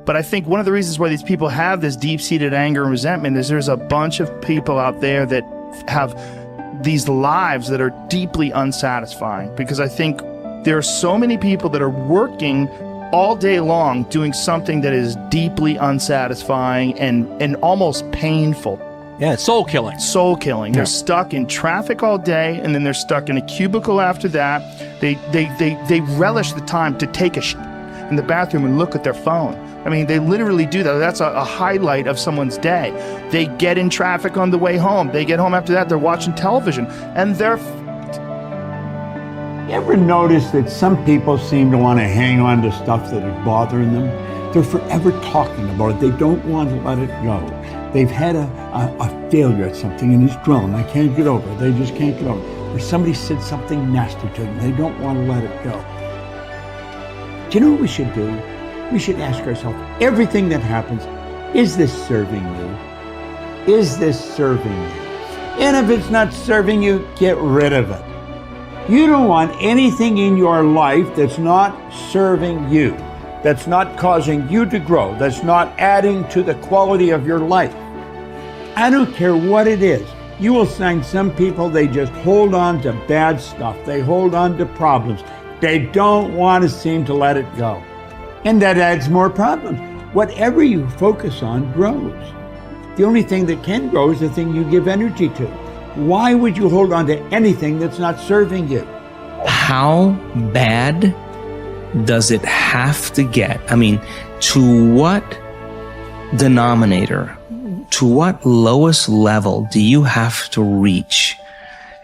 But I think one of the reasons why these people have this deep-seated anger and resentment is there's a bunch of people out there that have these lives that are deeply unsatisfying, because I think there are so many people that are working all day long doing something that is deeply unsatisfying and almost painful. Yeah, soul killing. Soul killing. Yeah. They're stuck in traffic all day, and then they're stuck in a cubicle after that. They relish the time to take a shit in the bathroom and look at their phone. I mean, they literally do that. That's a highlight of someone's day. They get in traffic on the way home. They get home after that, they're watching television, and they're You ever notice that some people seem to want to hang on to stuff that is bothering them? They're forever talking about it. They don't want to let it go. They've had a failure at something and it's dwelling. They can't get over it. They just can't get over it. Or somebody said something nasty to them. They don't want to let it go. Do you know what we should do? We should ask ourselves, everything that happens, is this serving you? Is this serving you? And if it's not serving you, get rid of it. You don't want anything in your life that's not serving you, that's not causing you to grow, that's not adding to the quality of your life. I don't care what it is. You will find some people, they just hold on to bad stuff. They hold on to problems. They don't want to seem to let it go. And that adds more problems. Whatever you focus on grows. The only thing that can grow is the thing you give energy to. Why would you hold on to anything that's not serving you? How bad does it have to get? I mean, to what denominator, to what lowest level do you have to reach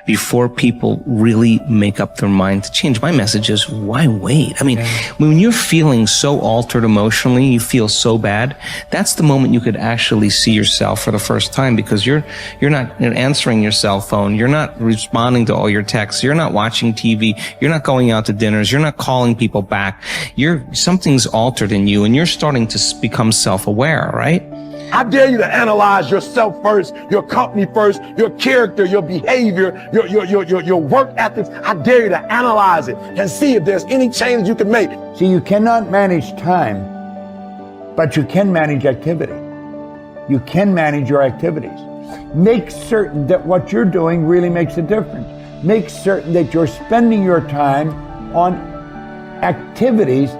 before people really make up their mind to change? My message is, why wait? I mean, when you're feeling so altered emotionally, you feel so bad, that's the moment you could actually see yourself for the first time, because you're not answering your cell phone, you're not responding to all your texts, you're not watching TV, you're not going out to dinners, you're not calling people back. Something's altered in you, and you're starting to become self-aware, right? I dare you to analyze yourself first, your company first, your character, your behavior, your work ethics. I dare you to analyze it and see if there's any change you can make. See, you cannot manage time, but you can manage activity. You can manage your activities. Make certain that what you're doing really makes a difference. Make certain that you're spending your time on activities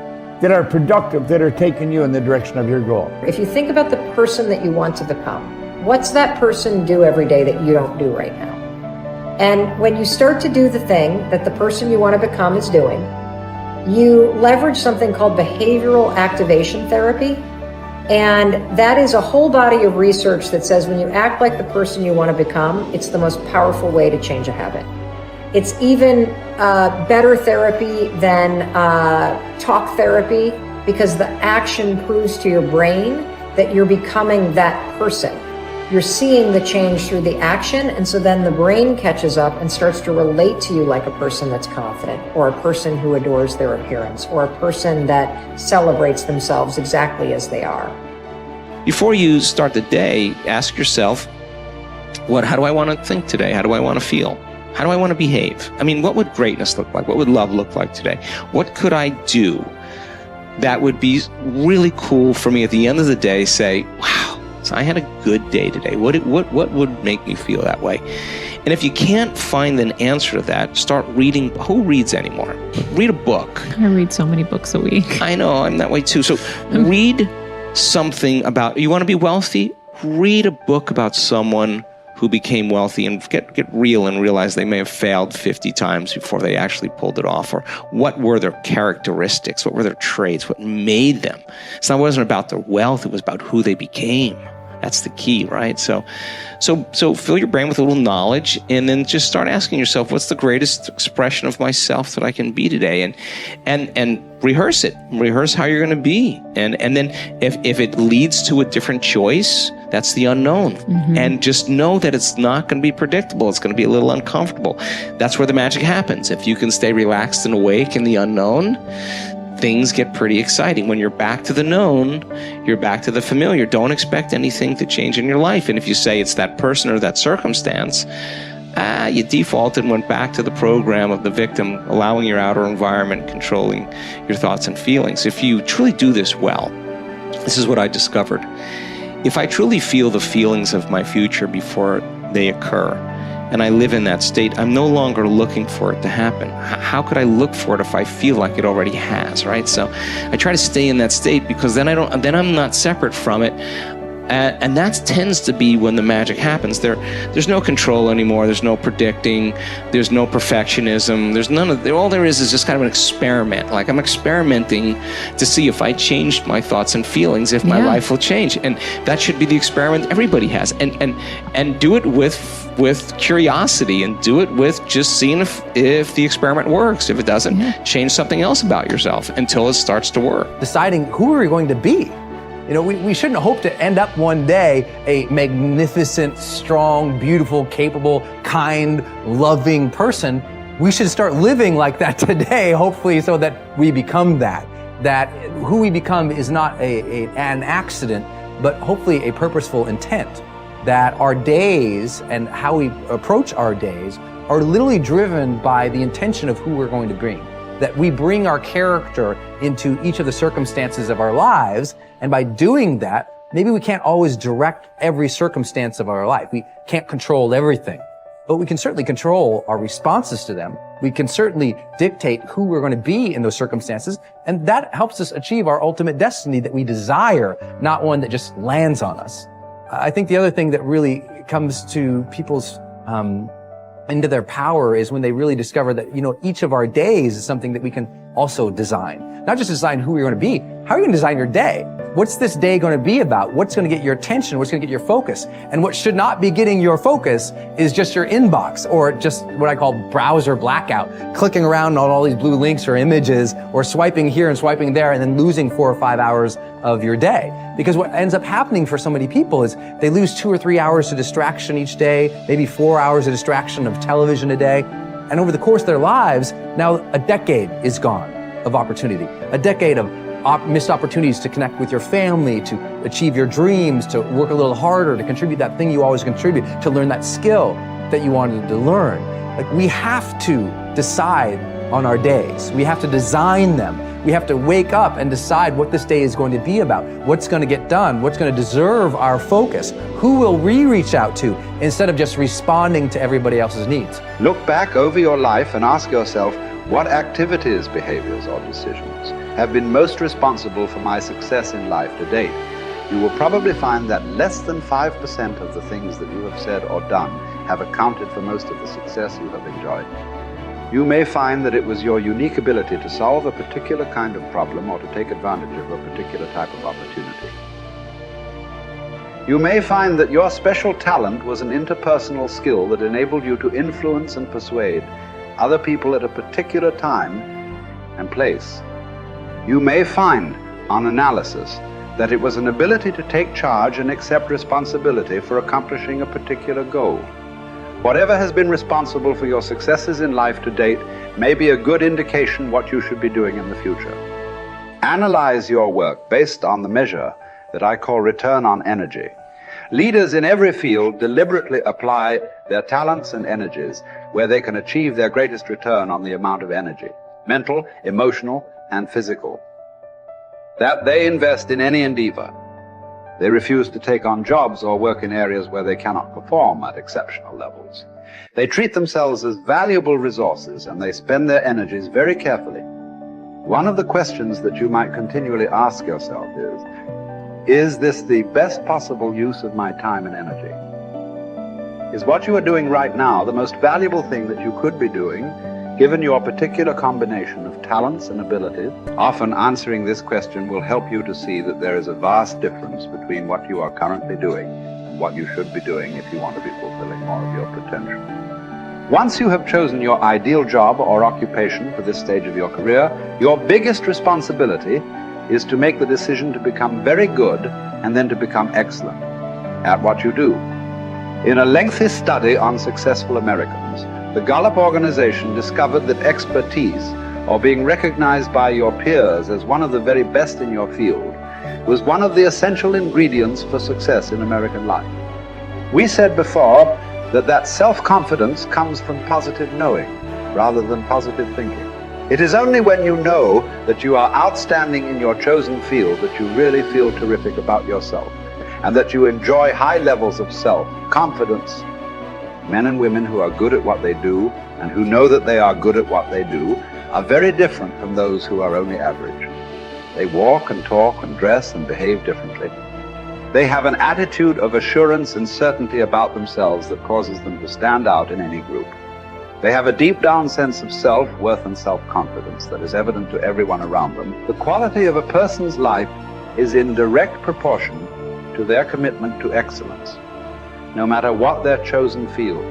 that are productive, that are taking you in the direction of your goal. If you think about the person that you want to become, what's that person do every day that you don't do right now? And when you start to do the thing that the person you want to become is doing, you leverage something called behavioral activation therapy. And that is a whole body of research that says when you act like the person you want to become, it's the most powerful way to change a habit. It's even better therapy than talk therapy, because the action proves to your brain that you're becoming that person. You're seeing the change through the action, and so then the brain catches up and starts to relate to you like a person that's confident, or a person who adores their appearance, or a person that celebrates themselves exactly as they are. Before you start the day, ask yourself, how do I want to think today? How do I want to feel? How do I want to behave? I mean, what would greatness look like? What would love look like today? What could I do that would be really cool for me at the end of the day? Say, wow, so I had a good day today. What would make me feel that way? And if you can't find an answer to that, start reading. Who reads anymore? Read a book. I read so many books a week. I know, I'm that way too. So read something about, you want to be wealthy? Read a book about someone who became wealthy, and get real and realize they may have failed 50 times before they actually pulled it off. Or what were their characteristics? What were their traits? What made them? It wasn't about their wealth, it was about who they became. That's the key, right? So fill your brain with a little knowledge, and then just start asking yourself, what's the greatest expression of myself that I can be today? And rehearse it. Rehearse how you're going to be. And then if it leads to a different choice, that's the unknown. Mm-hmm. And just know that it's not going to be predictable. It's going to be a little uncomfortable. That's where the magic happens. If you can stay relaxed and awake in the unknown, things get pretty exciting. When you're back to the known, you're back to the familiar. Don't expect anything to change in your life. And if you say it's that person or that circumstance, you defaulted and went back to the program of the victim, allowing your outer environment controlling your thoughts and feelings. If you truly do this well, This is what I discovered. If I truly feel the feelings of my future before they occur, and I live in that state, I'm no longer looking for it to happen. How could I look for it if I feel like it already has, right? So I try to stay in that state, because then I'm not separate from it. And that tends to be when the magic happens. There's no control anymore. There's no predicting. There's no perfectionism. There's none of. All there is just kind of an experiment. Like, I'm experimenting to see if I changed my thoughts and feelings, if my life will change. And that should be the experiment everybody has. And do it with curiosity, and do it with just seeing if the experiment works. If it doesn't, change something else about yourself until it starts to work. Deciding who are we going to be. You know, we shouldn't hope to end up one day a magnificent, strong, beautiful, capable, kind, loving person. We should start living like that today, hopefully, so that we become that. That who we become is not an accident, but hopefully a purposeful intent. That our days and how we approach our days are literally driven by the intention of who we're going to bring. That we bring our character into each of the circumstances of our lives, and by doing that, maybe we can't always direct every circumstance of our life. We can't control everything, but we can certainly control our responses to them. We can certainly dictate who we're going to be in those circumstances, and that helps us achieve our ultimate destiny that we desire, not one that just lands on us. I think the other thing that really comes to people's into their power is when they really discover that, you know, each of our days is something that we can also design. Not just design who you're going to be. How are you going to design your day? What's this day going to be about? What's going to get your attention? What's going to get your focus? And what should not be getting your focus is just your inbox, or just what I call browser blackout, clicking around on all these blue links or images, or swiping here and swiping there, and then losing 4 or 5 hours of your day. Because what ends up happening for so many people is they lose 2 or 3 hours to distraction each day, maybe 4 hours of distraction of television a day. And over the course of their lives, now a decade is gone of opportunity, a decade of missed opportunities to connect with your family, to achieve your dreams, to work a little harder, to contribute that thing you always contribute, to learn that skill that you wanted to learn. Like, we have to decide on our days. We have to design them. We have to wake up and decide what this day is going to be about, what's going to get done, what's going to deserve our focus, who will we reach out to, instead of just responding to everybody else's needs. Look back over your life and ask yourself, what activities, behaviors, or decisions have been most responsible for my success in life to date? You will probably find that less than 5% of the things that you have said or done have accounted for most of the success you have enjoyed. You may find that it was your unique ability to solve a particular kind of problem or to take advantage of a particular type of opportunity. You may find that your special talent was an interpersonal skill that enabled you to influence and persuade other people at a particular time and place. You may find, on analysis, that it was an ability to take charge and accept responsibility for accomplishing a particular goal. Whatever has been responsible for your successes in life to date may be a good indication what you should be doing in the future. Analyze your work based on the measure that I call return on energy. Leaders in every field deliberately apply their talents and energies where they can achieve their greatest return on the amount of energy, mental, emotional, and physical, that they invest in any endeavor. They refuse to take on jobs or work in areas where they cannot perform at exceptional levels. They treat themselves as valuable resources, and they spend their energies very carefully. One of the questions that you might continually ask yourself is this the best possible use of my time and energy? Is what you are doing right now the most valuable thing that you could be doing, given your particular combination of talents and abilities? Often answering this question will help you to see that there is a vast difference between what you are currently doing and what you should be doing if you want to be fulfilling more of your potential. Once you have chosen your ideal job or occupation for this stage of your career, your biggest responsibility is to make the decision to become very good and then to become excellent at what you do. In a lengthy study on successful Americans, the Gallup organization discovered that expertise, or being recognized by your peers as one of the very best in your field, was one of the essential ingredients for success in American life. We said before that self-confidence comes from positive knowing rather than positive thinking. It is only when you know that you are outstanding in your chosen field that you really feel terrific about yourself, and that you enjoy high levels of self-confidence. Men and women who are good at what they do and who know that they are good at what they do are very different from those who are only average. They walk and talk and dress and behave differently. They have an attitude of assurance and certainty about themselves that causes them to stand out in any group. They have a deep down sense of self-worth and self-confidence that is evident to everyone around them. The quality of a person's life is in direct proportion to their commitment to excellence, no matter what their chosen field.